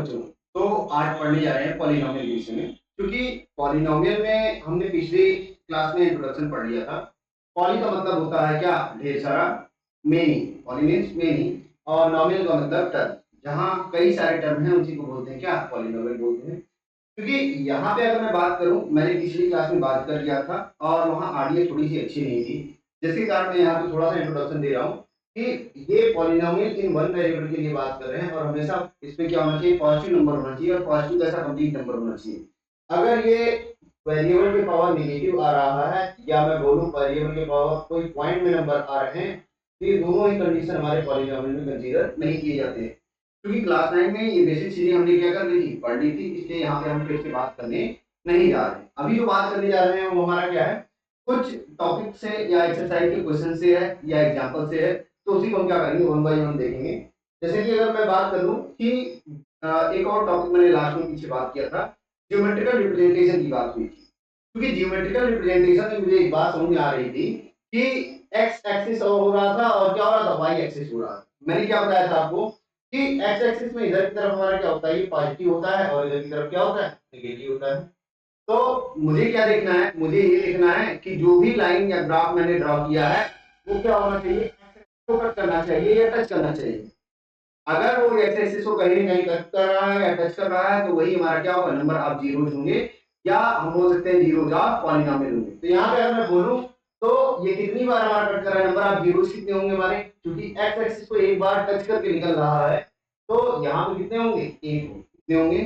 बच्चों, तो आज पढ़ने जा रहे हैं पॉलिनोमियल के विषय में। क्योंकि पॉलिनोमियल में हमने पिछली क्लास में इंट्रोडक्शन पढ़ लिया था। पॉली का मतलब होता है क्या, ढेर सारा। Many, poly means many. और नॉमियल का मतलब टर्म, जहाँ कई सारे टर्म हैं उसी को बोलते हैं क्या, पॉलिनोमियल बोलते हैं। क्योंकि यहाँ पे अगर मैं बात करूँ, मैंने पिछली क्लास में बात कर लिया था और वहाँ ऑडियो थोड़ी सी अच्छी नहीं थी, जिसके कारण मैं यहाँ पे थोड़ा सा इंट्रोडक्शन दे रहा हूँ कि ये पॉलिनोमियल इन वन वेरिएबल के लिए बात कर रहे हैं और हमेशा इसमें क्या होना चाहिए, पॉजिटिव नंबर होना चाहिए और पॉजिटिव कैसा, कंप्लीट नंबर होना चाहिए। अगर ये वेरिएबल के पावर नेगेटिव आ रहा है या मैं बोलूँ वेरिएबल के पावर कोई पॉइंट में नंबर आ रहे हैं, तो ये दोनों ही कंडीशन हमारे पॉलिनोमियल में कंसीडर नहीं किए जाते हैं। क्योंकि क्लास 9 में ये बेसिक चीजें हमने क्या कर ली थी, पढ़ ली थी, इसलिए यहाँ पे हम फिर से बात करने नहीं जा रहे हैं। अभी जो बात करने जा रहे हैं वो हमारा क्या है, कुछ टॉपिक से या एक्सरसाइज के क्वेश्चन से है या एग्जांपल से है, तो उसी को हम क्या करेंगे, वन बाय वन देखेंगे। जैसे कि अगर मैं बात करूं कि एक और टॉपिक मैंने लास्ट में पीछे बात किया था, ज्योमेट्रिकल रिप्रेजेंटेशन की बात हुई थी। क्योंकि ज्योमेट्रिकल रिप्रेजेंटेशन में मुझे एक बात समझ में आ रही थी कि एक्स एक्सिस हो रहा था और क्या हो रहा था, वाई एक्सिस हो रहा था। मैंने क्या बताया था आपको कि एक्स एक्सिस में इधर की तरफ हमारा क्या होता है, ये पॉजिटिव होता है और इधर की तरफ क्या होता है, नेगेटिव होता है। तो मुझे क्या देखना है, मुझे ये देखना है कि जो भी लाइन या ग्राफ मैंने ड्रॉ किया है वो क्या होना चाहिए, एक्स एक्सिस को कट करना चाहिए या टच करना चाहिए। अगर वो एक्स एक्सिस को कहीं ना कहीं कट कर रहा है या टच कर रहा है, तो वही हमारा क्या होगा, नंबर ऑफ जीरोस होंगे, या हम बोल सकते हैं जीरोस ऑफ पॉलिनोमियल होंगे। तो यहाँ पे अगर मैं बोलूं तो ये कितनी बार हमारा कट कर रहा है, नंबर ऑफ जीरोस कितने होंगे हमारे, क्योंकि एक्स एक्सिस को एक बार टच करके निकल रहा है, तो यहाँ पे कितने होंगे, एक होंगे। कितने होंगे,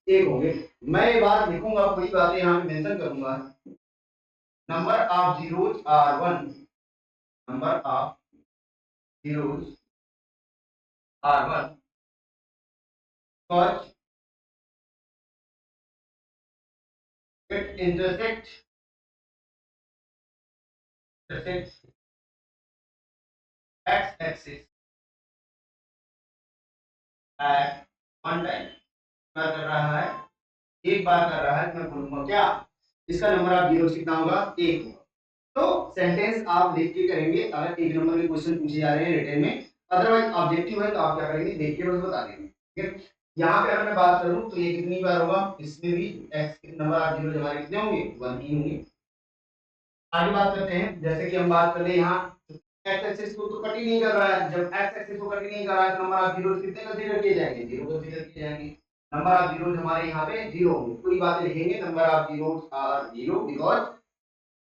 एक होंगे। मैं ये बात लिखूंगा, वही बातें यहाँ पे मेंशन करूंगा। Number of zeros are one, number of zeros are one, because it intersects x axis at one time। क्या कर रहा है, एक बार कर रहा है, तो मैं बोलूंगा क्या, इसका नंबर ऑफ जीरो कितना होगा, एक होगा। तो सेंटेंस आप लिख के करेंगे अगर एक नंबर के क्वेश्चन पूछे जा रहे हैं रिटन में। अदरवाइज ऑब्जेक्टिव है तो आप क्या करेंगे, देख के बस बता देंगे। ठीक है, यहाँ पे अगर मैं बात करूं तो ये कितनी बार होगा, इसमें भी एक्स नंबर ऑफ जीरो हमारे कितने होंगे, वन ही होंगे। आगे बात करते हैं, जैसे कि हम बात कर रहे हैं यहाँ एक्स एक्सिस को तो कट ही नहीं कर रहा है। जब एक्स एक्सिस को कट ही नहीं कर रहा है तो नंबर ऑफ जीरोस कितने कंसीडर किए जाएंगे, जीरो कंसीडर किए जाएंगे। नंबर ऑफ जीरोस हमारे यहाँ पे जीरो होंगे। पूरी बातें लिखेंगे, number of zeros are zero because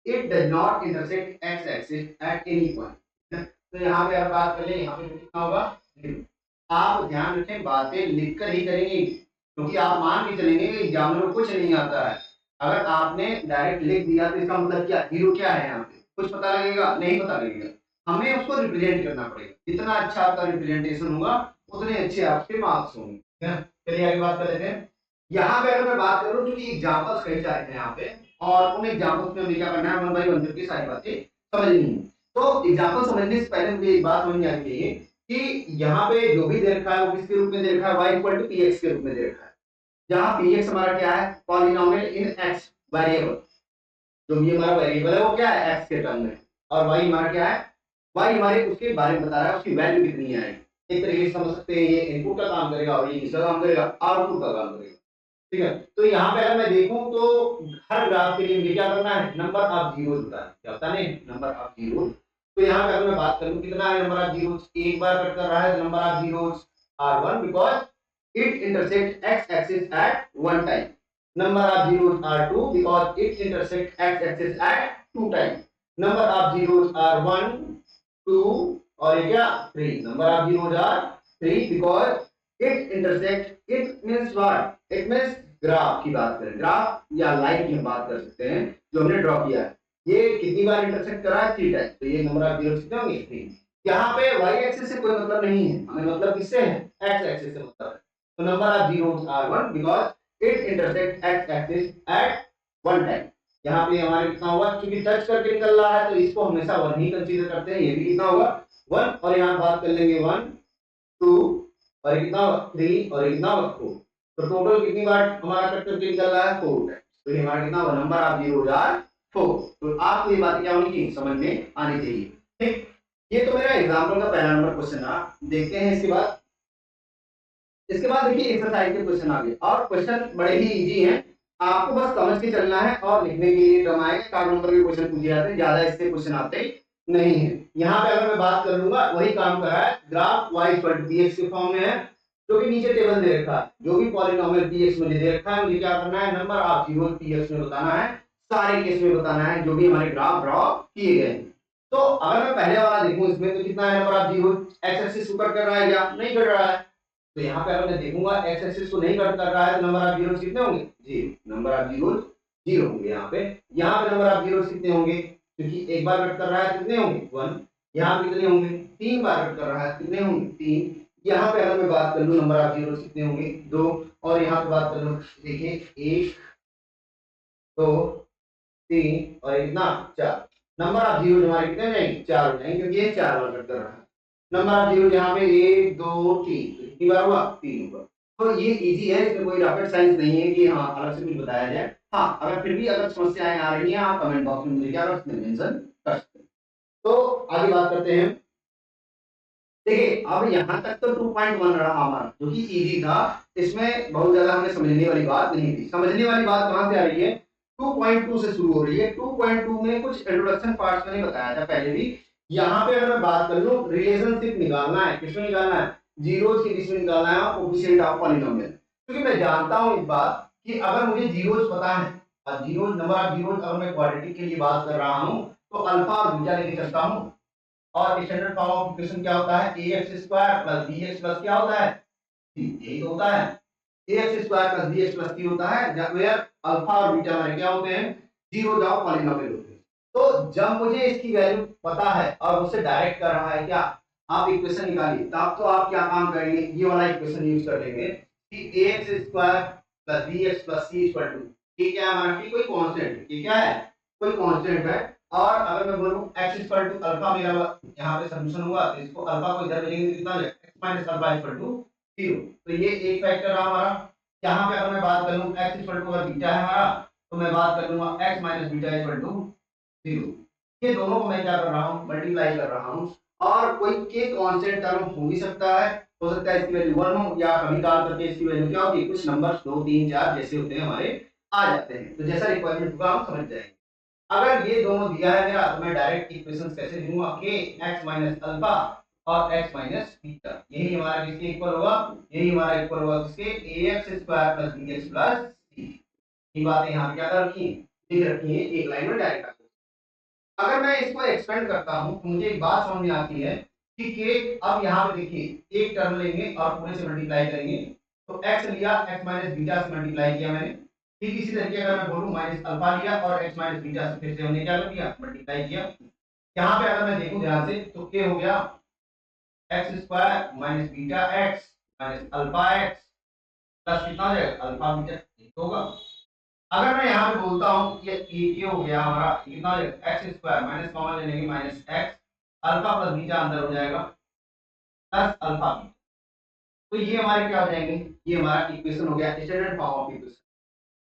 it does not intersect x axis at any point. तो यहाँ पे अगर बात करें, यहाँ पे कितना होगा, जीरो। आप ध्यान रखें, बातें लिखकर ही करेंगे, क्योंकि आप मान के चलेंगे कि एग्जाम में कुछ नहीं आता है। अगर आपने डायरेक्ट लिख दिया तो इसका मतलब क्या, जीरो क्या है, यहाँ पे कुछ पता लगेगा, नहीं पता लगेगा। हमें उसको रिप्रेजेंट करना पड़ेगा, जितना अच्छा आपका रिप्रेजेंटेशन होगा उतने अच्छे आपके मार्क्स होंगे। ठीक है, चलिए आगे बात कर लेते हैं। यहाँ पे अगर मैं बात करूँ, क्योंकि एग्जाम्पल्स कई सारे हैं यहाँ पे और उन एग्जाम्पल्स में हमें क्या करना है, वन बाई वन करके सारी बातें समझनी है। तो एग्जाम्पल समझने से पहले मुझे एक बात समझ में आनी चाहिए कि यहाँ पे जो भी दे रखा है वो किसके रूप में दे रखा है, y इक्वल टू px के रूप में दे रखा है। जहाँ px हमारा क्या है, पॉलिनोमियल इन x वेरिएबल। जो भी हमारा वेरिएबल है वो क्या है, x के टर्म में, और y हमारा क्या है, y हमारे उसके बारे में बता रहा है, उसकी वैल्यू कितनी है। एक तरीके से समझ सकते हैं, ये इनपुट का काम करेगा और ये किसका काम करेगा, आउटपुट का काम करेगा। ठीक है, तो यहाँ पे अगर मैं देखूं तो हर ग्राफ के लिए मुझे क्या करना है, नंबर ऑफ जीरोस होता है, क्या होता है, नंबर ऑफ जीरोस। तो यहाँ पे अगर मैं बात करूं कितना है नंबर ऑफ जीरोस, एक बार कट कर रहा है, number of zeros are one because it intersects x-axis at one time. Number of zeros are 2 because it intersects x-axis at 2 times. Number of zeros are 1, 2 और ये क्या 3. Number of zeros are 3 because it intersects. It means what? It means graph की बात करें, graph या line की हम बात कर सकते हैं जो हमने ड्रॉ किया है। ये कितनी बार इंटरसेक्ट करा है, 3 टाइम। तो ये नंबर ऑफ जीरोस कितने होंगे, 3। यहाँ पे y एक्सिस से कोई मतलब नहीं है, हमें मतलब किससे है, x एक्सिस से मतलब है। So number of zeros are 1 because it intersects x axis at one time. यहाँ पे हमारे कितना होगा, क्योंकि टच करके निकल रहा है तो इसको हमेशा 1 ही कंसीडर करते हैं। ये भी कितना होगा, 1, और यहाँ बात कर लेंगे 1, 2 और ये कितना होगा 3 और ये कितना होगा 4। तो टोटल कितनी बार हमारा कट करके निकल रहा है, 4 टाइम। तो ये हमारा कितना होगा, नंबर ऑफ जीरोस आर 4। तो आपको ये बात क्या होनी चाहिए, समझ में आनी चाहिए। ठीक, ये तो मेरा एग्जाम्पल का पहला नंबर क्वेश्चन था। देखते हैं इसके बाद इसके बाद देखिए एक्सरसाइज के क्वेश्चन आ गए और क्वेश्चन बड़े ही इजी हैं, आपको बस समझ के चलना है और लिखने के लिए क्रमाएं, 4 नंबर के क्वेश्चन पूछे जाते हैं, ज्यादा इससे क्वेश्चन आते नहीं है। यहाँ पे अगर मैं बात कर लूंगा वही काम कर रहा है, graph y equal to bx के फॉर्म में है, जो कि नीचे टेबल दे रखा है, जो भी पॉलिनोमियल px मुझे दे रखा है मुझे क्या करना है, नंबर ऑफ जीरो px में बताना है, सारे केस में बताना है जो भी हमारे ग्राफ ड्रॉ किए गए हैं। तो अगर मैं पहले वाला देखूं इसमें तो कितना है, number of zero, x axis ऊपर कर रहा है क्या, नहीं कर रहा है, तो यहाँ पे अगर मैं देखूंगा एक्स एक्सिस को नहीं कट कर रहा है तो नंबर ऑफ जीरो कितने होंगे, zero, number of zero zero होंगे। यहाँ पे नंबर ऑफ जीरो कितने होंगे, क्योंकि एक बार कट कर रहा है कितने होंगे, वन, यहाँ कितने होंगे, तीन बार कट कर रहा है कितने होंगे, तीन। यहाँ पे अगर मैं बात कर लूँ नंबर ऑफ जीरो कितने होंगे, दो, और यहाँ पे बात कर लूँ देखिए एक, दो, तीन और इतना चार, नंबर ऑफ जीरो हमारे कितने हो जाएंगे, चार हो जाएंगे, क्योंकि ये चार बार कट कर रहा है। नंबर ऑफ जीरो यहाँ पे एक, दो, तीन, तो कितनी बार हुआ, तीन हुआ। तो ये इजी है, इसमें कोई रॉकेट साइंस नहीं है कि हाँ अलग से कुछ बताया जाए। हाँ अगर फिर भी अगर समस्याएं आ रही हैं आप कमेंट बॉक्स में मुझे क्या कर सकते हैं, मेंशन कर सकते हैं। तो आगे बात करते हैं। देखिए अब यहाँ तक तो 2.1 रहा हमारा, जो कि इजी था, इसमें बहुत ज्यादा हमें समझने वाली बात नहीं थी। समझने वाली बात कहाँ से आ रही है, 2.2 से शुरू हो रही है। 2.2 में कुछ इंट्रोडक्शन पार्ट्स मैंने बताया था पहले भी। यहाँ पे अगर मैं बात कर लूँ, रिलेशनशिप निकालना है, किसमें निकालना है, जीरोस के बीच में निकालना है, कोएफिशिएंट ऑफ पॉलिनोमियल। क्योंकि मैं जानता हूँ इस बात कि अगर मुझे जीरोस पता है और जीरोस, नंबर ऑफ जीरोस, अगर मैं क्वाड्रेटिक के लिए बात कर रहा हूँ तो अल्फा और बीटा लेके चलता हूँ। और स्टैंडर्ड फॉर्म ऑफ इक्वेशन क्या होता है, ax square plus bx plus क्या होता है, c, यही तो होता है, ax square plus bx plus c होता है, जब वेयर अल्फा और बीटा हमारे क्या होते हैं, जीरो जाओ पॉलिनोमियल होते हैं। तो जब मुझे इसकी वैल्यू पता है और उससे डायरेक्ट कर रहा है क्या, आप इक्वेशन निकालिए, तब तो आप क्या काम करेंगे, ये वाला इक्वेशन यूज कर लेंगे कि ax square plus bx plus c equal to, ठीक है हमारा कोई कांस्टेंट, ठीक है कोई कांस्टेंट है। और अगर मैं बोलूं x इक्वल टू अल्फा, मेरा यहाँ पे सॉल्यूशन हुआ तो इसको अल्फा को इधर लेंगे कितना हो जाएगा, x minus alpha equal to 0। तो ये एक फैक्टर रहा हमारा। यहाँ पे अगर मैं बात करूं x इक्वल टू अगर बीटा है हमारा, तो मैं बात कर लूंगा x minus beta equal to 0। ये दोनों को मैं क्या कर रहा हूँ, मल्टीप्लाई कर रहा हूँ। और कोई के कांस्टेंट टर्म हो भी सकता है, हो सकता है इसकी वैल्यू 1 हो, या कभी काल करके इसकी वैल्यू क्या होगी, कुछ नंबर्स 2 3 4 जैसे होते हैं हमारे आ जाते हैं। तो जैसा रिक्वायरमेंट होगा हम समझ जाएंगे। अगर ये दोनों दिया है मेरा तो मैं डायरेक्ट इक्वेशंस कैसे लिखूंगा, के x माइनस अल्फा और x माइनस बीटा, यही हमारा किसके इक्वल होगा, यही हमारा इक्वल होगा किसके, ax square plus bx plus c। ये बातें यहाँ पे क्या कर रखी हैं, लिख रखी हैं एक लाइन में डायरेक्ट। अगर मैं इसको एक्सपेंड करता हूं तो मुझे एक बात समझ में आती है कि के, अब यहाँ पे देखिए एक टर्म लेंगे और पूरे से मल्टीप्लाई करेंगे, तो x लिया, x माइनस बीटा से मल्टीप्लाई किया मैंने। ठीक इसी तरीके अगर मैं बोलूं माइनस अल्फा लिया और x माइनस बीटा से फिर से हमने क्या कर दिया, मल्टीप्लाई किया। यहाँ पे अगर मैं देखूं ध्यान से तो के हो गया x square minus beta x minus alpha x plus कितना हो जाएगा, अल्फा बीटा, ठीक होगा। अगर मैं यहाँ पे बोलता हूँ कि ये हो गया हमारा कितना हो जाएगा, एक्स स्क्वायर माइनस कॉमन ले लेंगे minus x, alpha plus beta अंदर हो जाएगा प्लस अल्फा बीटा। तो ये हमारे क्या हो जाएंगे, ये हमारा इक्वेशन हो गया, स्टैंडर्ड फॉर्म ऑफ इक्वेशन।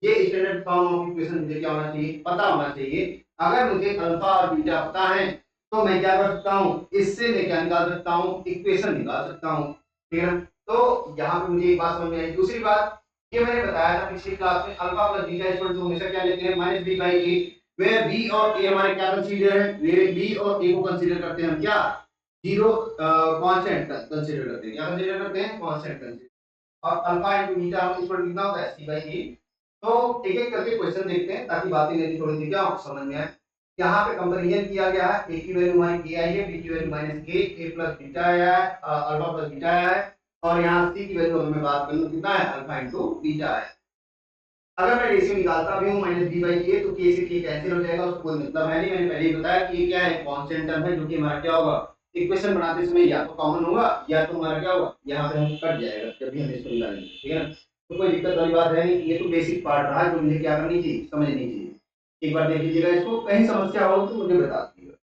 ये स्टैंडर्ड फॉर्म ऑफ इक्वेशन मुझे क्या होना चाहिए, पता होना चाहिए। अगर मुझे अल्फा और बीटा पता है तो मैं क्या कर सकता हूँ, इससे मैं क्या निकाल सकता हूँ, इक्वेशन निकाल सकता हूँ, ठीक है। तो यहाँ पे मुझे एक बात समझ में आई। दूसरी बात, ये मैंने बताया था पिछली क्लास में, alpha plus beta equal to हमेशा क्या लेते हैं, minus B by A, where B और ए हमारे क्या कंसीडर है, वे बी और ए को कंसीडर करते हैं हम क्या, जीरो कांस्टेंट कंसीडर करते हैं, क्या कंसीडर करते हैं, कांस्टेंट कंसीडर। और अल्फा इनटू बीटा हम इक्वल कितना होता है, सी बाई ए। तो एक एक करके क्वेश्चन देखते हैं ताकि बातें मेरी थोड़ी सी क्या हो, समझ में आए। यहाँ पे कंपैरिजन किया गया है, ए की वैल्यू हमारी ए आई है, बी की वैल्यू माइनस ए प्लस बीटा आया है, अल्फा प्लस बीटा आया है, और यहाँ सी की वैल्यू अगर मैं बात कर लूँ कितना है, अल्फा इनटू बीटा है। अगर मैं रेशियो निकालता भी हूँ माइनस बी बाई ए तो के से के कैंसिल हो जाएगा, उसको कोई मतलब है नहीं। मैंने पहले ही बताया कि ये क्या है, कांस्टेंट टर्म है, जो कि हमारा क्या होगा, इक्वेशन बनाते समय या तो कॉमन होगा या तो हमारा क्या होगा, यहाँ पे हम कट जाएगा जब भी हम इसको निकालेंगे, ठीक है ना। तो कोई दिक्कत वाली बात है नहीं, ये तो बेसिक पार्ट रहा जो मुझे क्या करनी चाहिए, समझनी चाहिए। एक बार देख लीजिएगा इसको, कहीं समस्या हो तो मुझे बता दीजिएगा।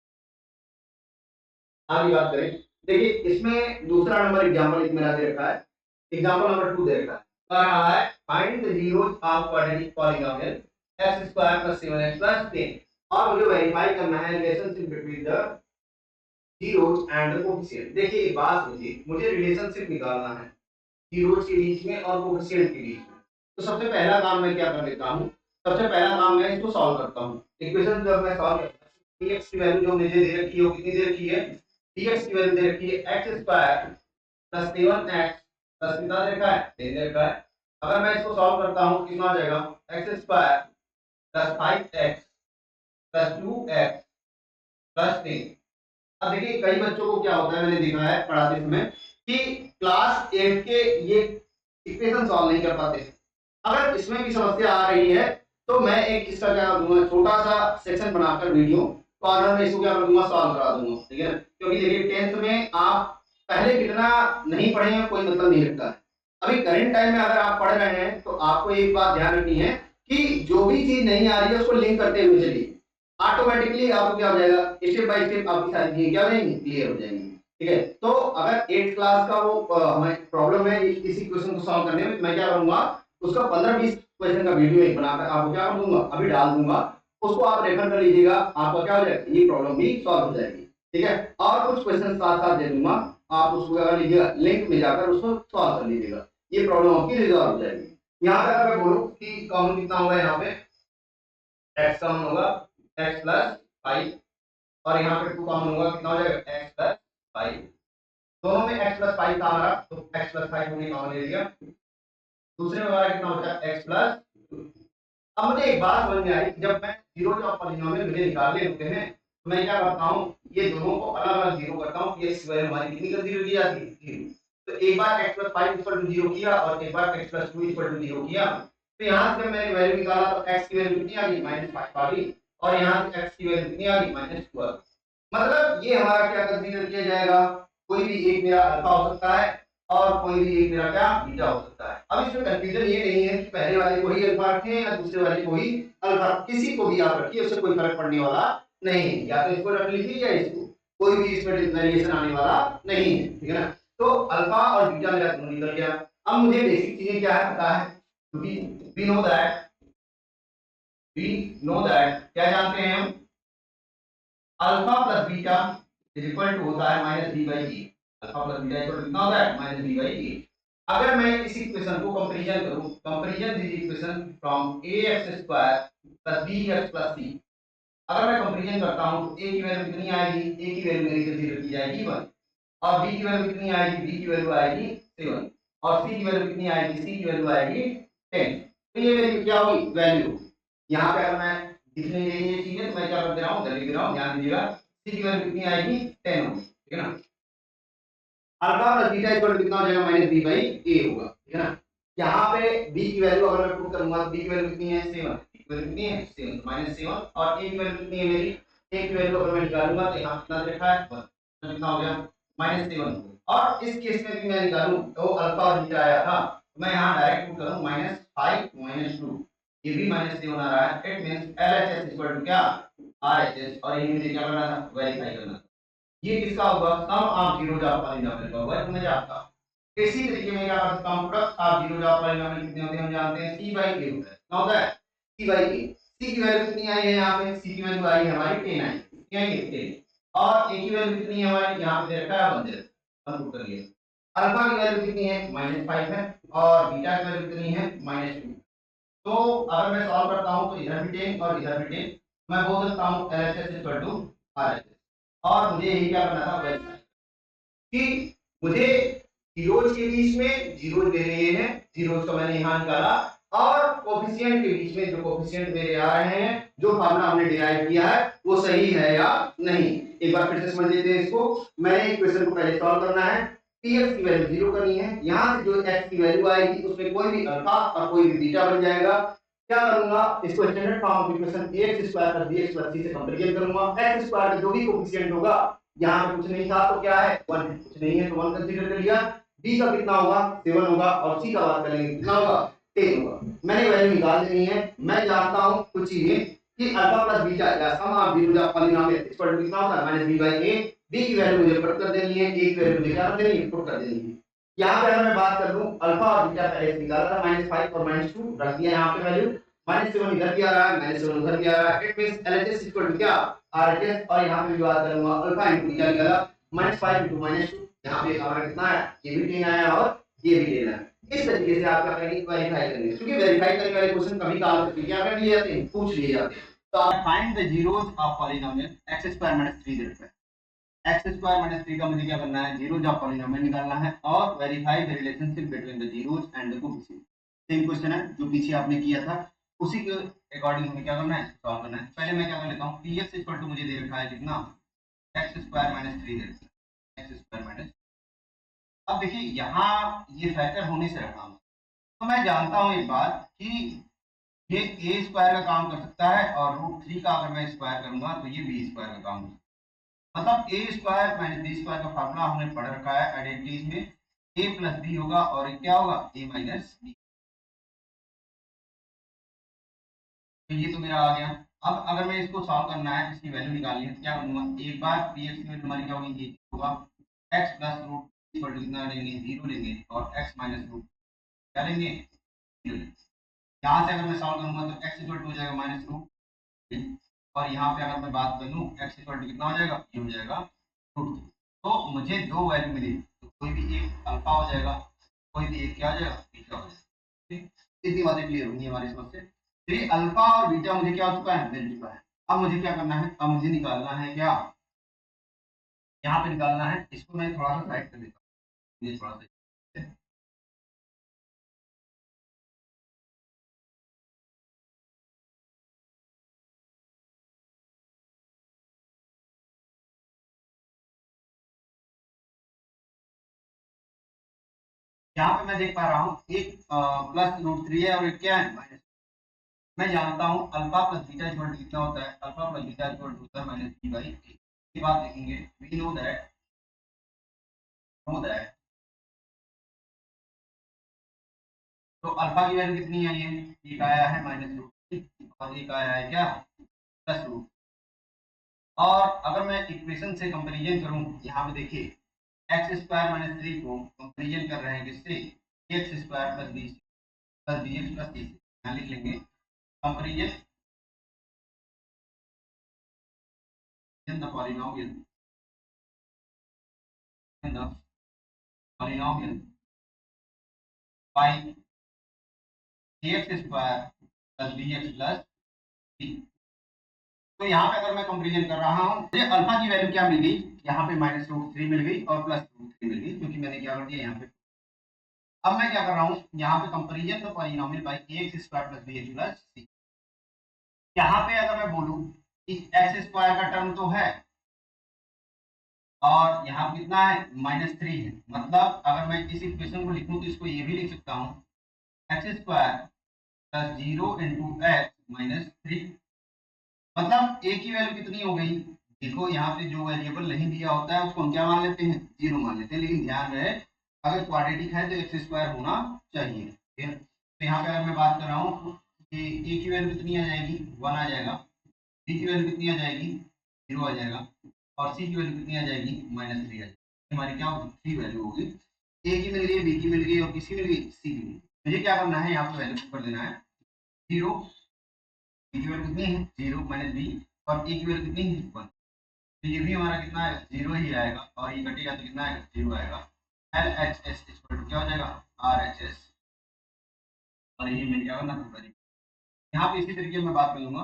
आगे बात करें, देखिए इसमें दूसरा नंबर एग्जाम्पल एक मेरा दे रखा है, एग्जाम्पल नंबर 2 दे रखा है, कह रहा है find the zeros of quadratic polynomial x square plus 7x plus 10, और मुझे वेरीफाई करना है relationship between the zeros and the coefficient. देखिए एक बात सुनिए, मुझे रिलेशनशिप निकालना है, जीरोज के बीच में और कोफिशिएंट के बीच में। तो सबसे पहला काम मैं क्या कर लेता हूँ, सबसे पहला काम मैं इसको सॉल्व करता हूँ। इक्वेशन जब मैं सॉल्व करता हूँ, dx की वैल्यू जो मुझे दे रखी है वो कितनी दे रखी है, dx की वैल्यू दे रखी है x square plus 7x plus कितना दे रखा है, 10 दे रखा है। अगर मैं इसको सॉल्व करता हूँ कितना आ जाएगा, x square plus 5x plus 2x plus 10। अब देखिए कई बच्चों को क्या होता है, मैंने देखा है पढ़ाते समय कि क्लास 8 के ये इक्वेशन सॉल्व नहीं कर पाते। अगर इसमें भी समस्या आ रही है तो मैं एक इसका क्या कर दूंगा, छोटा सा सेक्शन बनाकर वीडियो कॉर्नर में इसको क्या कर दूंगा, सॉल्व करा दूंगा, ठीक है। क्योंकि देखिए 10th में आप पहले कितना नहीं पढ़े हैं कोई मतलब नहीं रखता है। अभी करंट टाइम में अगर आप पढ़ रहे हैं तो आपको एक बात ध्यान रखनी है कि जो भी चीज नहीं आ रही है उसको लिंक करते हुए चलिए, ऑटोमेटिकली आपको क्या हो जाएगा, स्टेप बाय स्टेप आपकी सारी चीजें क्या हो जाएंगी, क्लियर हो जाएंगी, ठीक है। तो अगर 8th क्लास का वो हमें प्रॉब्लम है इस इक्वेशन को सॉल्व करने में, मैं क्या करूंगा, उसका 15-20 क्वेश्चन का वीडियो एक बनाकर आपको क्या कर दूंगा, अभी डाल दूंगा, उसको आप रेफर कर लीजिएगा, आपका क्या हो जाएगा, ये प्रॉब्लम भी सॉल्व हो जाएगी, ठीक है। और कुछ क्वेश्चन साथ साथ दे दूंगा, आप उसको क्या कर लीजिएगा, लिंक में जाकर उसको सॉल्व कर लीजिएगा, ये प्रॉब्लम आपकी रिजॉल्व हो जाएगी। यहाँ पे अगर मैं बोलूँ कि कॉमन कितना होगा, यहाँ पे x कॉमन होगा x प्लस 5 और यहाँ पे 2 कॉमन होगा, कितना हो जाएगा x प्लस 5। दोनों में x प्लस 5 था हमारा, तो x प्लस 5 हमने कॉमन ले लिया। दूसरे में हमारा कितना बचा, x प्लस 2। अब मुझे एक बात समझ में आई, जब मैं जीरोज ऑफ पॉलिनोमियल मुझे निकालने होते हैं तो मैं क्या करता हूँ, ये दोनों को अलग अलग जीरो करता हूँ, ये x वैल्यू हमारी कितनी कर जीरो की जाती है, जीरो। तो एक बार x प्लस 5 इक्वल टू 0 किया और एक बार x प्लस 2 इक्वल टू 0 किया। तो यहाँ से जब मैंने वैल्यू निकाला तो x की वैल्यू कितनी आ गई, -5 आ गई, और यहाँ से x की वैल्यू कितनी आ गई, -12। मतलब ये हमारा क्या कंसीडर किया जाएगा, कोई भी एक मेरा अल्फा हो सकता है और कोई भी एक मेरा क्या बीटा हो सकता है। अब इसमें कंफ्यूजन ये नहीं है कि पहले वाले को ही अल्फा रखें या दूसरे वाले को ही अल्फा, किसी को भी आप रखिए, उससे कोई फर्क पड़ने वाला नहीं है, या तो इसको रख लीजिए या इसको, कोई भी इसमें वेरिएशन आने वाला नहीं है, ठीक है ना। तो अल्फा और बीटा मेरा दोनों निकल गया। अब मुझे बेसिक चीजें क्या है पता है, क्योंकि वी नो दैट क्या जानते हैं हम, alpha plus beta is equal to होता है minus B by A. Alpha plus beta equal to कितना होता है, माइनस बी बाई ए। अगर मैं इस इक्वेशन को कंपैरिजन करूं, comparison this equation from ax square plus bx plus c, अगर मैं कंपैरिजन करता हूं तो a की वैल्यू कितनी आएगी, a की वैल्यू मेरी कंसीडर की जाएगी 1, और b की वैल्यू कितनी आएगी, b की वैल्यू आएगी 7, और c की वैल्यू कितनी आएगी, c की वैल्यू आएगी 10। तो ये मेरी क्या होगी वैल्यू। यहाँ पे अगर मैं दिख नहीं रही है चीजें तो मैं क्या कर दे रहा हूँ, दे रहा हूँ, ध्यान दीजिएगा, c की वैल्यू कितनी आएगी 10 होगी, ठीक है ना। Alpha plus beta equal to कितना हो जाएगा, माइनस बी बाई ए होगा, ठीक है ना। यहाँ पे b की वैल्यू अगर मैं पुट करूंगा तो b की वैल्यू कितनी है 7, b की वैल्यू कितनी है 7 माइनस 7, और a की वैल्यू कितनी है मेरी, a की वैल्यू अगर मैं निकालूंगा तो यहाँ कितना लिखा है 1, तो कितना हो गया -7। और इस केस में भी मैं निकालूं तो अल्फा और बीटा आया था, तो मैं यहाँ डायरेक्ट पुट करूं -5 - 2, ये भी -7 आ रहा है, it means LHS equal to क्या, RHS, और ये मुझे क्या करना था, वेरीफाई करना था। ये किसका होगा, सम ऑफ जीरो ऑफ पॉलिनोमियल का होगा, समझ आता। इसी तरीके में क्या कर सकता हूं, product of zero of polynomial कितने होते हैं हम जानते हैं, c बाई a होता है, क्या होता है, c बाई a। c की वैल्यू कितनी आई है, यहाँ पे c की वैल्यू आई है हमारी 10 आई, कितनी आई है 10, और a की वैल्यू कितनी है हमारी, यहाँ पे दे रखा है 1 दे रखा है, 1 पुट कर लिया। अल्फा की वैल्यू कितनी है -5 है, और बीटा की वैल्यू कितनी है -2। तो अगर मैं सॉल्व करता हूं तो इधर भी 10 और इधर भी 10, मैं बोल सकता हूं LHS इक्वल टू RHS। और मुझे यही क्या करना था, वेरीफाई कि मुझे जीरोज के बीच में जीरोज दे रहे हैं, जीरोज का मैंने यहाँ निकाला, और कोफिशिएंट के बीच में जो कोफिशिएंट मेरे आ रहे हैं, जो फार्मूला हमने डिराइव किया है वो सही है या नहीं। एक बार फिर से समझ लेते हैं इसको। मैंने इक्वेशन को पहले सॉल्व करना है, px की वैल्यू 0 करनी है, यहाँ से जो x की वैल्यू आएगी उसमें कोई भी अल्फा और कोई भी बीटा बन जाएगा। क्या करूंगा, इसको standard form of equation ax square plus bx plus c से कंपैरिजन करूंगा। x स्क्वायर का जो भी कोफिशिएंट होगा, यहाँ पे कुछ नहीं था तो क्या है 1 है, कुछ नहीं है तो 1 कंसीडर कर लिया। b का कितना होगा 7 होगा, और c का बात करेंगे कितना होगा 10 होगा। मैंने वैल्यू निकाल देनी है। मैं जानता हूँ कुछ चीजें कि अल्फा प्लस बीटा या sum of zero of polynomial equal to कितना होता है -b/a। b की वैल्यू मुझे पुट कर देनी है, a की वैल्यू मुझे क्या कर देनी है, पुट कर देनी है। यहाँ पे अगर मैं बात कर लूं, अल्फा और बीटा पहले से निकाला था, -5 और -2 रख दिया यहाँ पे वैल्यू, -7 इधर भी आ रहा है, -7 उधर भी आ रहा है, it means LHS equal to क्या RHS। और यहाँ पे भी बात करूंगा अल्फा इनटू बीटा निकाला, -5 * -2, यहाँ पे हमारा कितना है, ये भी 10 आया और ये भी लेना है। इस तरीके से आप क्या करेंगे, वेरीफाई करेंगे, क्योंकि वेरीफाई करने वाले क्वेश्चन कभी कभार करके क्या कर लिए जाते हैं, पूछ लिए जाते हैं। तो आप find the zeros of polynomial x square minus 3 z x square minus 3 का मुझे क्या करना है, जीरोस ऑफ पॉलीनोमियल निकालना है और verify the relationship between the zeros and the coefficient. Same question है जो पीछे आपने किया था, उसी के अकॉर्डिंग हमें क्या करना है, सॉल्व करना है। पहले मैं क्या कर लेता हूं, px इक्वल टू मुझे दे रखा है कितना, x square minus 3z x square minus. अब देखिए यहाँ ये फैक्टर होने से रखा, तो मैं जानता हूं एक बात कि ये ए स्क्वायर का काम कर सकता है और रूट 3 का अगर मैं स्क्वायर करूंगा तो ये बी स्क्वायर का काम कर सकता है। मतलब ए स्क्वायर माइनस बी स्क्वायर का फार्मूला हमने पढ़ रखा है आइडेंटिटीज में, ए प्लस बी होगा और क्या होगा, ए माइनस बी। तो ये तो मेरा आ गया। अब अगर मैं इसको सॉल्व करना है, इसकी वैल्यू निकालनी है, तो क्या करूंगा, एक बार पी एक्स की वैल्यू हमारी क्या होगी, ये होगा x plus root equal to कितना लेंगे, 0 लेंगे और एक्स माइनस रूट क्या लेंगे, 0 लेंगे। यहाँ से अगर मैं सॉल्व करूंगा तो एक्स इक्वल टू हो जाएगा माइनस रूट, और यहाँ पे अगर मैं बात कर लूँ एक्स इक्वल टू कितना हो जाएगा, ये हो जाएगा रूट। तो मुझे दो वैल्यू मिली, तो कोई भी एक अल्फा हो जाएगा, कोई भी एक क्या हो जाएगा, बीटा हो जाएगा। ठीक, इतनी बातें क्लियर होंगी हमारी समझ से। तो ये अल्फा और बीटा मुझे क्या हो चुका है, मिल चुका है। अब मुझे क्या करना है, अब मुझे निकालना है क्या, यहाँ पे निकालना है, इसको मैं थोड़ा सा साइड कर देता हूँ, ये थोड़ा सा। यहाँ पे मैं देख पा रहा हूँ एक प्लस रूट 3 है और एक क्या है, माइनस। मैं जानता हूँ alpha plus beta equal to कितना होता है, alpha plus beta equal to होता है माइनस बी बाई ए। ये बात देखेंगे, वी नो दैट। तो अल्फा की वैल्यू कितनी आई है, एक आया है माइनस रूट और एक आया है क्या, प्लस रूट। और अगर मैं इक्वेशन से कंपैरिजन करूं, यहाँ पे देखिए एक्स स्क्वायर माइनस 3 को कंपैरिजन कर रहे हैं किससे, X square plus B plus B X plus C. यहाँ लिख लेंगे comparison in the polynomial, in the polynomial by X square plus B X plus C. तो यहाँ पे अगर मैं कंपेरिजन कर रहा हूँ, मुझे अल्फा की वैल्यू क्या मिल गई, यहाँ पे माइनस रूट 3 मिल गई और प्लस रूट 3 मिल गई, क्योंकि मैंने क्या कर दिया यहाँ पे। अब मैं क्या कर रहा हूँ, यहाँ पे comparison the polynomial by X square plus B X plus C. यहाँ पे अगर मैं बोलूँ इस एक्स स्क्वायर का टर्म तो है और यहाँ कितना है, -3 है। मतलब अगर मैं इस इक्वेशन को लिखूँ तो इसको ये भी लिख सकता हूँ, x square plus 0 into x minus 3। मतलब ए की वैल्यू कितनी हो गई, देखो यहाँ पे जो वेरिएबल नहीं दिया होता है उसको हम क्या मान लेते हैं, 0 मान लेते हैं। लेकिन ध्यान रहे अगर क्वाड्रेटिक है तो एक्स स्क्वायर होना चाहिए। ठीक है, तो यहाँ पे अगर मैं बात कर रहा हूँ कि ए की वैल्यू कितनी आ जाएगी, 1 आ जाएगा, बी की वैल्यू कितनी आ जाएगी, 0 आ जाएगा, और सी की वैल्यू कितनी आ जाएगी, -3 आ जाएगी। हमारी क्या होगी, 3 वैल्यू होगी, ए की मिल गई, बी की मिल गई और किसकी मिल गई, सी की मिल गई। मुझे क्या करना है, यहाँ पे वैल्यू कर देना है 0, बी की वैल्यू कितनी है, 0 माइनस बी, और ए की वैल्यू कितनी है, 1। तो ये भी हमारा कितना है, 0 ही आएगा और ये कटेगा तो कितना आएगा, 0 आएगा। L H S equal to क्या हो जाएगा, आर एच एस। और ये मैं क्या करना है, यहाँ पे इसी तरीके मैं बात कर लूंगा,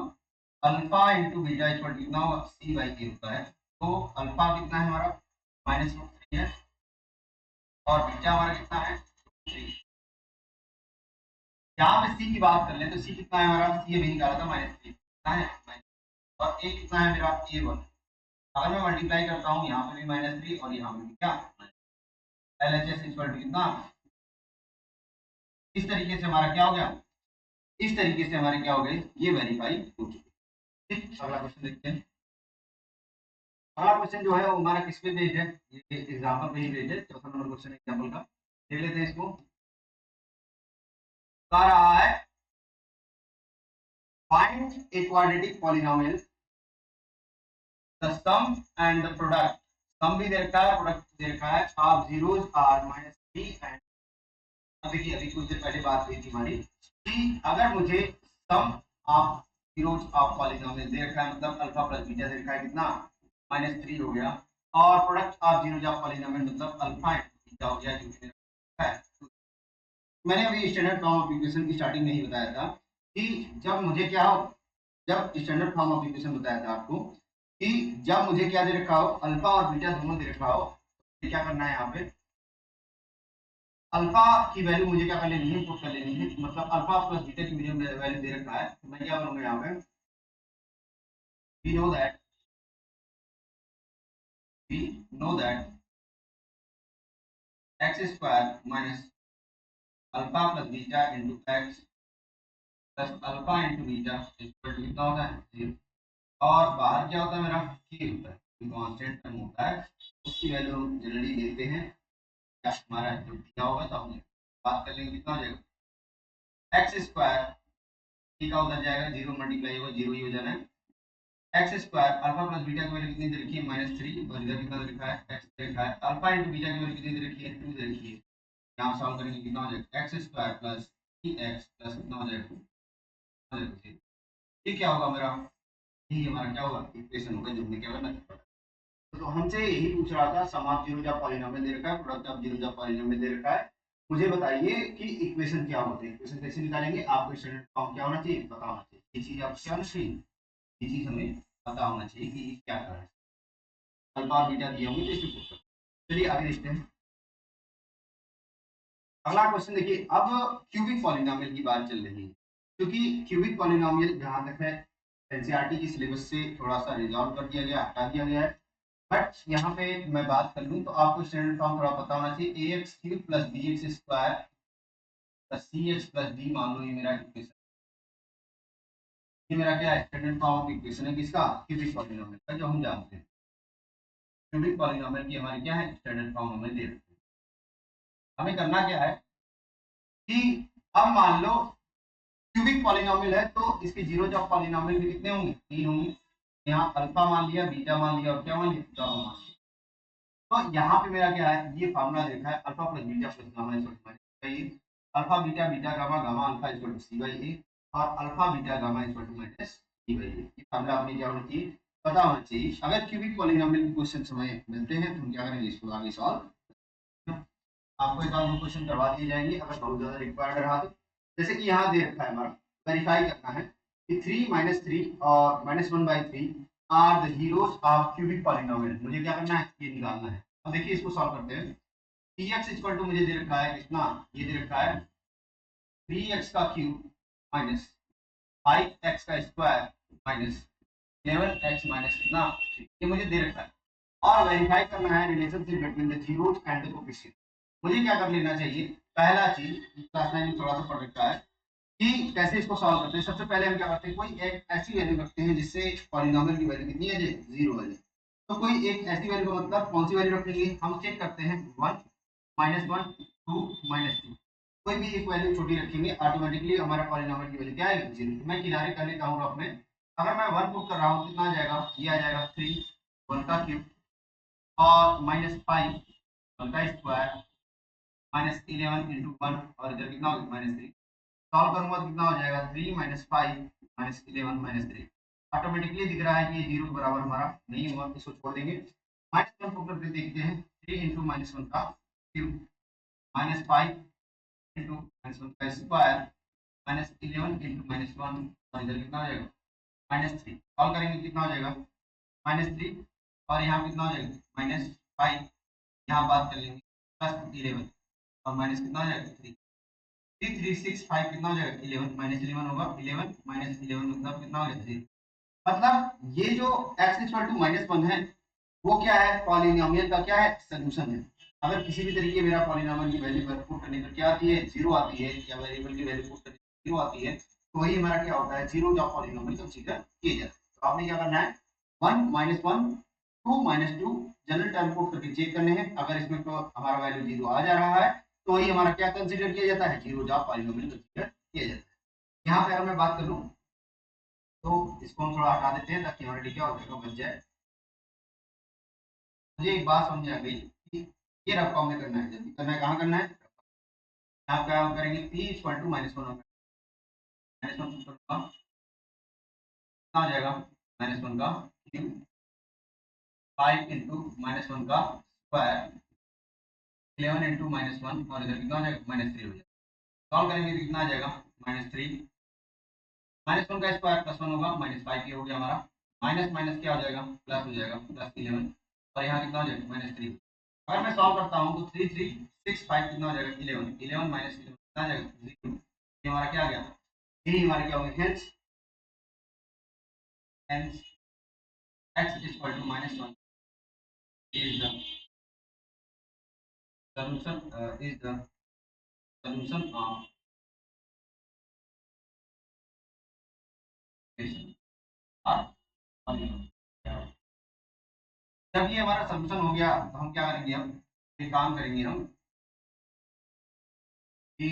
alpha into beta equal to कितना होगा, सी बाई ए होता है। तो अल्फा कितना है हमारा, -3 है, और बीटा हमारा कितना है, 3। यहाँ पे सी की बात कर ले तो सी कितना है हमारा, सी अभी निकाला था -3 कितना है, और ए कितना है मेरा, A1। अगर मैं मल्टीप्लाई करता हूँ यहाँ पे भी -3 और यहाँ पे भी क्या, L H S equal to कितना, इस तरीके से हमारा क्या हो गया, इस तरीके से हमारे क्या हो गए, ये वेरीफाई हो चुके। ठीक, अगला क्वेश्चन देखते हैं। अगला क्वेश्चन जो है वो हमारा किस पे बेस्ड है, ये एग्जांपल पे ही बेस्ड है। चौथा नंबर क्वेश्चन एग्जांपल का देख लेते हैं इसको। कह रहा है find a quadratic polynomial, the sum and the product, sum भी दे रखा है प्रोडक्ट दे रखा है, ऑफ जीरोस आर -3 एंड। अब देखिए अभी कुछ देर पहले बात हुई थी हमारी कि अगर मुझे सम ऑफ जीरोस ऑफ पॉलीनोमियल दे रखा है, मतलब अल्फा प्लस बीटा दे रखा है कितना, -3 हो गया, और product of zeros of polynomial मतलब अल्फा बीटा हो गया, जो है तो मैंने अभी स्टैंडर्ड फॉर्म ऑफ इक्वेशन की स्टार्टिंग में ही बताया था कि जब मुझे क्या हो, जब स्टैंडर्ड फॉर्म ऑफ इक्वेशन बताया था आपको कि जब मुझे क्या दे रखा हो, अल्फा और बीटा दोनों दे रखा हो, तो क्या करना है यहाँ पे, अल्फा की वैल्यू मुझे क्या कर लेनी है, पुट कर लेनी है। मतलब अल्फा प्लस बीटा की मुझे वैल्यू दे रखा है, तो मैं क्या करूंगा यहाँ पे, we know that we know that x square minus alpha plus beta into x plus alpha into beta equal to कितना होता है, 0। और बाहर क्या होता है मेरा, k होता है, कांस्टेंट टर्म होता है, उसकी वैल्यू हम जनरली लेते हैं, क्या हमारा जो दिया होगा तो हम बात कर लेंगे कितना हो जाएगा, एक्स स्क्वायर k का उधर जाएगा, 0 मल्टीप्लाई होगा 0 ही हो जाना है, x square alpha plus beta की वैल्यू कितनी दे रखी है, -3, और इधर कितना दे रखा है, x दे रखा है, अल्फा इंटू बीटा की वैल्यू कितनी दे रखी है, 2 दे रखी है। यहाँ सॉल्व करेंगे कितना हो जाएगा, x square plus 3x plus कितना हो जाएगा, ये क्या होगा मेरा, यही हमारा क्या होगा, इक्वेशन होगा जो हमने क्या करना है। तो हमसे यही पूछ रहा था, सम ऑफ जीरो जब पॉलिनोमियल दे रखा है, प्रोडक्ट ऑफ जीरो जब पॉलिनोमियल दे रखा है, मुझे बताइए कि इक्वेशन क्या होती है, इक्वेशन कैसे निकालेंगे, आपको स्टैंडर्ड फॉर्म क्या होना चाहिए, पता होना चाहिए, ये चीज आपको क्या होना चाहिए, ये चीज हमें पता होना चाहिए कि ये क्या कर रहा है, अल्फा और बीटा दिए होंगे तो इससे पूछ सकते। चलिए आगे देखते हैं। अगला क्वेश्चन देखिए, अब क्यूबिक पॉलिनोमियल की बात चल रही है, क्योंकि क्यूबिक पॉलिनोमियल जहां तक है एनसीईआरटी की सिलेबस से थोड़ा सा रिजॉल्व कर दिया गया, हटा दिया गया है, बट यहाँ पे मैं बात कर लूँ तो आपको स्टैंडर्ड फॉर्म थोड़ा पता होना चाहिए, A X cube plus B X square plus C H plus D, मान लो ये मेरा इक्वेशन, ये मेरा क्या है, स्टैंडर्ड फॉर्म ऑफ इक्वेशन है किसका, क्यूबिक पॉलिनोमियल का, जो हम जानते हैं क्यूबिक पॉलिनोमियल की हमारी क्या है, स्टैंडर्ड फॉर्म हमें दे रखी है। हमें करना क्या है कि अब मान लो क्यूबिक पॉलिनोमियल है, तो इसके जीरो ऑफ पॉलिनोमियल भी कितने होंगे, 3 होंगे। यहाँ अल्फा मान लिया, बीटा मान लिया, और क्या मान लिया, गामा मान लिया। तो यहाँ पे मेरा क्या है, ये फार्मूला देखा है, alpha plus beta plus gamma equal to minus, alpha beta beta gamma gamma alpha equal to C by A, और alpha beta gamma equal to minus C by A. ये फार्मूला आपने क्या होना चाहिए, पता होना चाहिए। अगर क्यूबिक पॉलिनोमियल के क्वेश्चन समय मिलते हैं तो हम क्या करेंगे, इसको आगे सॉल्व, आपको एक आध दो क्वेश्चन करवा दिए जाएंगे अगर बहुत ज्यादा रिक्वायर्ड रहा तो। जैसे कि यहाँ दे रखा है, हमारा वेरीफाई करना है कि 3 माइनस 3 और -1/3 are the zeros of cubic polynomial. मुझे क्या करना है, ये निकालना है। अब देखिए इसको सॉल्व करते हैं। px इक्वल टू मुझे दे रखा है कितना, ये दे रखा है 3x का क्यूब माइनस 5x का स्क्वायर माइनस 11x माइनस कितना, ये मुझे दे रखा है। और वेरीफाई करना है relationship between the zeros and the coefficient. मुझे क्या कर लेना चाहिए, पहला चीज क्लास 9 में थोड़ा सा पढ़ रखा है कि कैसे इसको सॉल्व करते हैं। सबसे पहले हम क्या करते हैं, कोई एक ऐसी वैल्यू रखते हैं जिससे पॉलिनोमियल की वैल्यू कितनी है, 0 है। तो कोई एक ऐसी वैल्यू का मतलब कौन सी वैल्यू रखेंगे, हम चेक करते हैं 1 -1 2 -2, कोई भी एक वैल्यू छोटी रखेंगे, ऑटोमेटिकली हमारा पॉलिनोमियल की वैल्यू क्या आएगी, 0। तो मैं किनारे कर लेता हूँ रफ में, अगर मैं 1 पुट कर रहा हूँ कितना आ जाएगा, ये आ जाएगा 3 1 का क्यूब, और -5 1 का स्क्वायर -11 इंटू 1, और इधर कितना होगा -3, सॉल्व करूंगा तो कितना हो जाएगा, 3 -5 -11 -3। ऑटोमेटिकली दिख रहा है कि ये 0 के बराबर हमारा नहीं हुआ, इसको छोड़ देंगे। -1 पुट करके देखते हैं, 3 इंटू -1 का क्यूब -5 इंटू -1 का स्क्वायर -11 इंटू -1, और इधर कितना हो जाएगा -3। सॉल्व करेंगे कितना हो जाएगा -3, और यहाँ कितना हो जाएगा -5, यहाँ बात कर लेंगे +11, और माइनस कितना हो जाएगा 3, 3 3 6 5 कितना हो जाएगा 11, -11 होगा, 11 -11 मतलब कितना हो गया 3। मतलब ये जो x इक्वल टू -1 है, वो क्या है, पॉलिनोमियल का क्या है, सॉल्यूशन है। अगर किसी भी तरीके मेरा पॉलिनोमियल की वैल्यू पर पुट करने पर क्या आती है, 0 आती है, या वेरिएबल की वैल्यू पुट करने पर 0 आती है, तो वही हमारा क्या होता है, 0 ऑफ पॉलिनोमियल कंसीडर किया जाता है। तो आपने क्या करना है, 1 -1 2 -2 जनरल टर्म पुट करके चेक करने हैं। अगर इसमें तो हमारा वैल्यू 0 आ जा रहा है, तो वही हमारा क्या कंसीडर किया जाता है, 0 ऑफ पॉलिनोमियल कंसीडर किया जाता है। यहाँ पे अगर मैं बात करूँ तो इसको हम थोड़ा हटा देते हैं ताकि हमारा क्या हो जाएगा, बच जाए। मुझे एक बात समझ आ गई कि ये रफ फॉर्म में करना है, जल्दी करना है, कहाँ करना है, यहाँ क्या हम करेंगे, p इक्वल टू -1 -1 करूँगा, कितना हो जाएगा -1 का क्यूब 5 इंटू -1 का स्क्वायर 11 इंटू -1, और इधर कितना हो जाएगा -3 हो जाएगा। सॉल्व करेंगे तो कितना आ जाएगा -3, -1 का स्क्वायर +1 होगा -5 ये हो गया हमारा, माइनस माइनस क्या हो जाएगा प्लस हो जाएगा +11, और यहाँ कितना हो जाएगा -3। अगर मैं सॉल्व करता हूँ तो 3 3 6 5 कितना हो जाएगा 11, 11 माइनस 11 कितना आ जाएगा 0। ये हमारा क्या आ गया, यही हमारे क्या होंगे, hence hence x is equal to -1 is the solution is the solution of equation or polynomial। जब ये हमारा सॉल्यूशन हो गया तो हम क्या करेंगे, हम ये काम करेंगे हम कि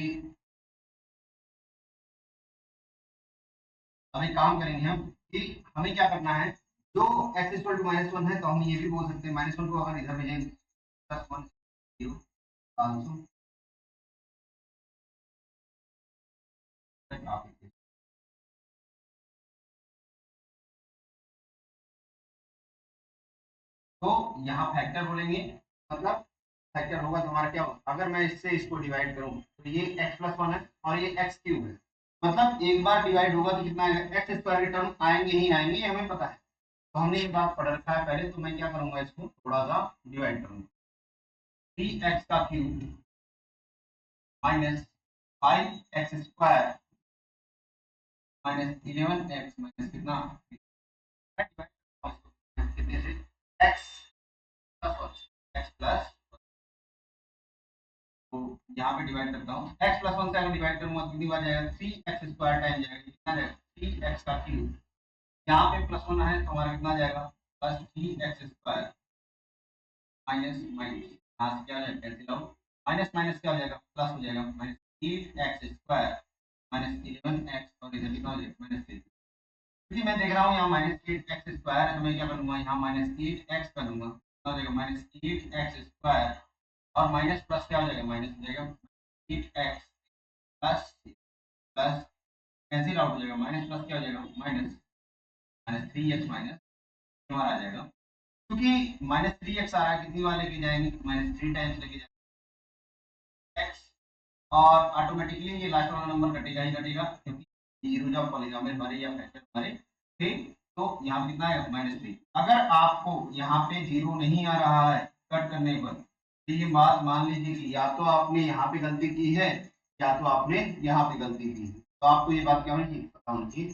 अभी काम करेंगे हम कि हमें क्या करना है, जो x इक्वल टू -1 है तो हम ये भी बोल सकते हैं -1 को अगर इधर भेजेंगे +1 0 आंसर। तो यहाँ फैक्टर बोलेंगे, मतलब फैक्टर होगा तो हमारा क्या होगा, अगर मैं इससे इसको डिवाइड करूँ तो ये x+1 है और ये x³ है, मतलब एक बार डिवाइड होगा तो कितना आएगा, एक्स स्क्वायर के टर्म आएंगे ही आएंगे, हमें पता है। तो हमने ये बात पढ़ रखा है पहले, तो मैं क्या करूंगा, इसको थोड़ा सा डिवाइड करूंगा, 3x³ -5x² -11x माइनस कितना कितने से x+1 तो यहाँ पे डिवाइड करता हूँ, x+1 से अगर डिवाइड करूंगा कितनी बार जाएगा, 3x² टाइम जाएगा, कितना जाएगा 3x³ यहाँ पे +1 है तो हमारा कितना जाएगा +3x² माइनस माइनस यहाँ से क्या हो जाएगा कैंसिल आउट, माइनस माइनस क्या हो जाएगा प्लस हो जाएगा, -8x² -11x और इधर कितना हो जाएगा -3। क्योंकि मैं देख रहा हूँ यहाँ -8x² है तो मैं क्या करूँगा, यहाँ -8x कर दूंगा, कितना हो जाएगा -8x² और माइनस प्लस क्या हो जाएगा, माइनस हो जाएगा 8x plus plus cancel out हो जाएगा, माइनस प्लस क्या हो जाएगा -3x माइनस हमारा आ जाएगा, क्योंकि -3x आ रहा है कितनी बार लेके जाएंगे, -3 टाइम्स लेके जाएंगे x, और ऑटोमेटिकली ये लास्ट वाला नंबर कटेगा ही कटेगा, क्योंकि जीरो जब पॉलीनोमियल भरे या फैक्टर भरे ठीक, तो यहाँ कितना है -3। अगर आपको यहाँ पे जीरो नहीं आ रहा है कट करने पर, तो ये बात मान लीजिए कि या तो आपने यहाँ पे गलती की है या तो आपने यहाँ पे गलती की है, तो आपको ये बात क्या होनी चाहिए, पता होनी चाहिए,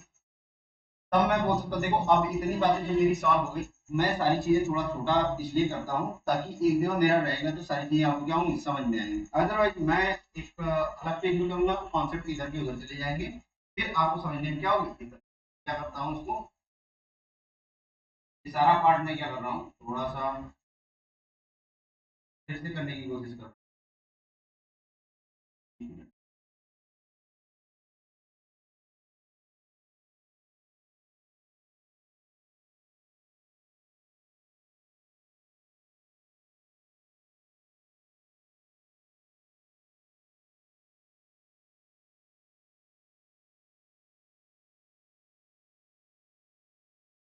तब मैं बोल सकता। देखो अब इतनी बातें जो मेरी सॉल्व हो गई, मैं सारी चीजें थोड़ा छोटा इसलिए करता हूँ ताकि एक दिन मेरा रहेगा तो सारी चीजें आपको क्या होंगी समझ में आएंगी, अदरवाइज मैं एक अलग पेज में करूंगा तो कॉन्सेप्ट इधर के उधर चले जाएंगे, फिर आपको समझने में क्या होगी दिक्कत। क्या करता हूँ उसको, ये सारा पार्ट मैं क्या कर रहा हूँ थोड़ा सा फिर से करने की कोशिश कर रहा हूँ।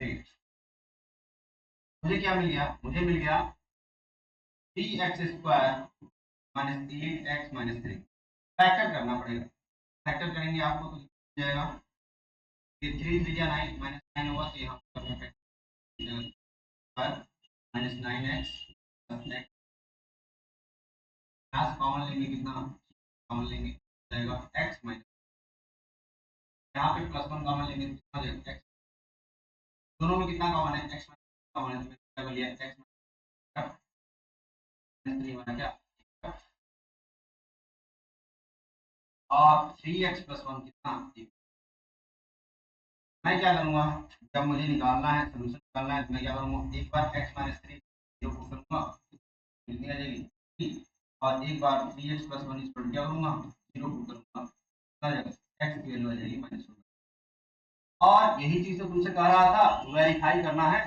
ठीक, मुझे क्या मिल गया, मुझे मिल गया 3x² -8x -3, फैक्टर करना पड़ेगा, फैक्टर करेंगे आपको तो जाएगा, ये 3 3 9 -9 होगा तो यहाँ पर -9x यहाँ से कॉमन लेंगे, कितना कॉमन लेंगे जाएगा x माइनस, यहाँ पे +1 कॉमन लेंगे तो कितना जाएगा x, दोनों में कितना कॉमन है x कॉमन है, तो मैंने क्या लिया x -3 बना क्या, और 3x+1 कितना, मैं क्या करूंगा, जब मुझे निकालना है सोल्यूशन निकालना है तो मैं क्या करूंगा, एक बार x -3 जीरो को करूंगा कितनी आ जाएगी 3, और एक बार 3x+1 इस पर क्या करूंगा जीरो को करूंगा कितना आ जाएगा x की वैल्यू आ जाएगी -1। और यही चीज तो तुमसे कह रहा था वेरीफाई करना है,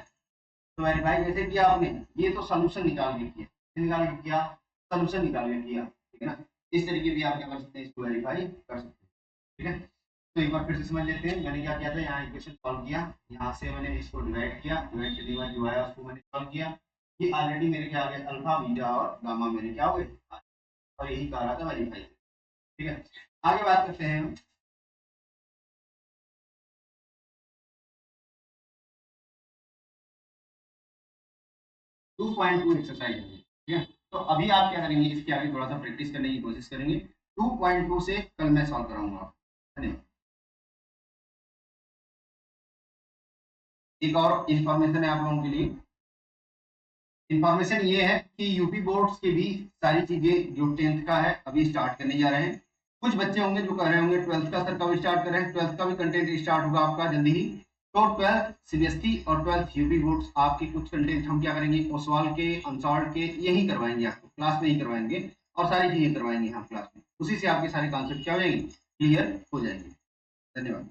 तो वेरीफाई कैसे किया आपने, ये तो सोल्यूशन निकाल के किया, निकाल के किया सोल्यूशन निकाल के किया, ठीक है ना, इस तरीके भी आप क्या कर सकते हैं, इसको वेरीफाई कर सकते हैं, ठीक है। तो एक बार फिर से समझ लेते हैं, मैंने क्या किया था, यहाँ इक्वेशन सॉल्व किया, यहाँ से मैंने इसको डिवाइड किया, डिवाइड करने के बाद जो आया उसको मैंने सॉल्व किया, ये ऑलरेडी मेरे क्या आ गया अल्फा बीटा और गामा मेरे क्या हो गए, और यही कह रहा था वेरीफाई, ठीक है। आगे बात करते हैं हम 2.2 एक्सरसाइज है, ठीक है। तो अभी आप क्या करेंगे, इसके आगे थोड़ा सा प्रैक्टिस करने की कोशिश करेंगे। 2.2 से कल मैं सॉल्व कराऊंगा। धन्यवाद। एक और इंफॉर्मेशन है आप लोगों के लिए। इंफॉर्मेशन ये है कि यूपी बोर्ड्स के भी सारी चीजें जो 10th का है अभी स्टार्ट करने जा रहे हैं। कुछ बच्चे होंगे जो कह रहे होंगे 12th का सर कब स्टार्ट कर रहे हैं, 12th का भी कंटेंट स्टार्ट होगा आपका जल्दी ही। तो 12th सीबीएसई और 12th यूपी बोर्ड्स आपके कुछ कंटेंट हम क्या करेंगे, ओसवाल के, अनसॉल्व के यही करवाएंगे, आपको क्लास में ही करवाएंगे और सारी चीजें करवाएंगे हम क्लास में। उसी से आपके सारे कॉन्सेप्ट क्या हो जाएंगे, क्लियर हो जाएंगे। धन्यवाद।